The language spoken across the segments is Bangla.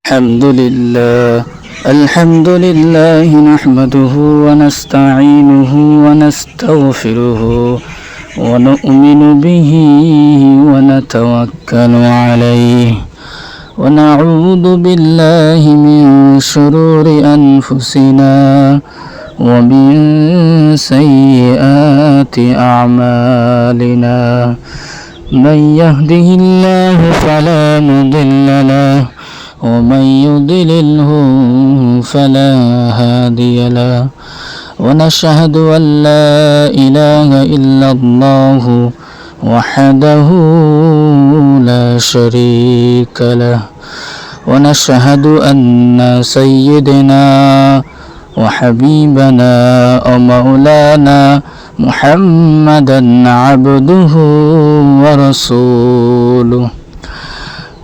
الحمد لله نحمده ونستعينه ونستغفره ونؤمن به ونتوكل عليه ونعوذ بالله من شرور أنفسنا ومن سيئات أعمالنا من يهده الله فلا مضل له ومن يضلله فلا هادي له ونشهد أن لا إله إلا الله وحده لا شريك له ونشهد أن سيدنا وحبيبنا ومولانا محمدا عبده ورسوله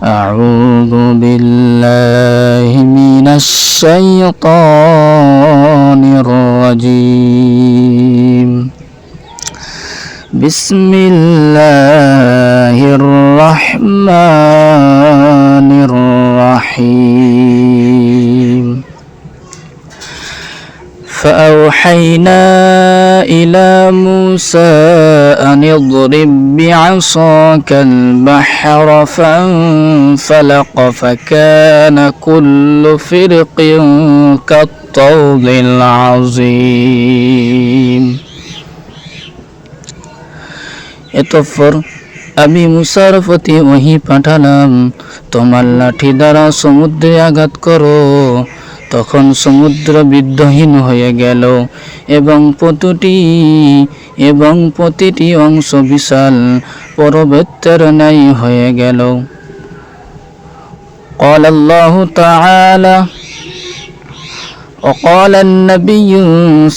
أعوذ بالله من الشيطان الرجيم بسم الله الرحمن الرحيم فأوحينا إلى موسى أن اضرب بعصاك البحر فانفلق فكان كل فرق كالطود العظيم এতঃপর আমি মুসার প্রতি ওহী পাঠালাম, তোমার লাঠি দ্বারা সমুদ্রে আঘাত করো। তখন সমুদ্র বিদ্যহীন হয়ে গেল এবং প্রতিটি অংশ বিশাল পর্বতের ন্যায় হয়ে গেল। قال الله تعالى وقال النبي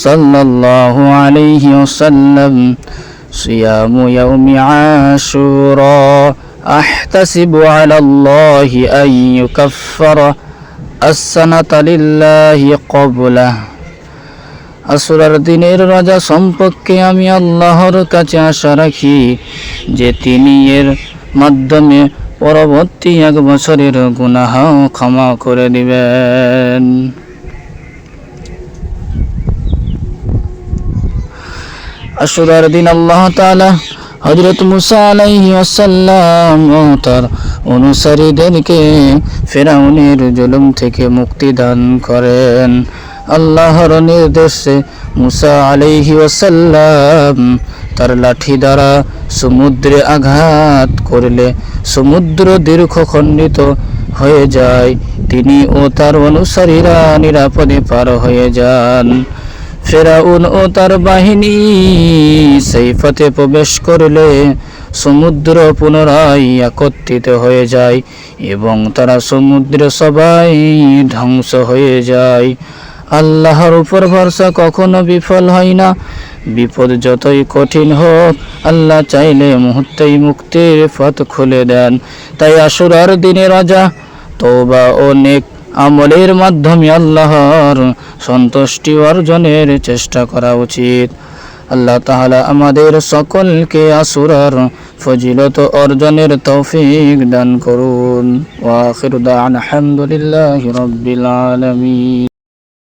صلى الله عليه وسلم صيام يوم عاشوراء أحتسب على الله أن يكفر আসসানাতা লিল্লাহি ক্বাবলাহ। আশুরার দিনের রোজা সম্পর্কে আমি আল্লাহর কাছে আশা রাখি যে তিনি এর মাধ্যমে পরবর্তী 1 বছরের গুনাহ ক্ষমা করে দিবেন। আশুরার দিন আল্লাহ তাআলা হযরত মুসা আলাইহিস সালাম ও তার অনুসারীদেরকে ফিরআউনের জুলুম থেকে মুক্তি দান করেন। আল্লাহর নির্দেশে মুসা আলাইহিস সালাম তার লাঠি দ্বারা সমুদ্রে আঘাত করলে সমুদ্র দীর্ঘখণ্ডিত হয়ে যায়। তিনি ও তার অনুসারীরা নিরাপদে পার হয়ে যান। ফিরআউন ও তার বাহিনী সেই পথে প্রবেশ করলে সমুদ্র পুনরায় একত্রিত হয়ে যায় এবং তারা সমুদ্রে সবাই ধ্বংস হয়ে যায়। আল্লাহর উপর ভরসা কখনো বিফল হয় না। বিপদ যতই কঠিন হোক, আল্লাহ চাইলে মুহূর্তেই মুক্তির পথ খুলে দেন। তাই আশুরার দিনে রোজা, তওবা ও নেক আমলের মাধ্যমে আল্লাহর সন্তুষ্টি অর্জনের চেষ্টা করা উচিত। আল্লাহ তাআলা আমাদের সকলকে আশুরার ফজিলত অর্জনের তৌফিক দান করুন। ওয়া আখিরু দা'ওয়ানা আলহামদুলিল্লাহি রাব্বিল আলামিন।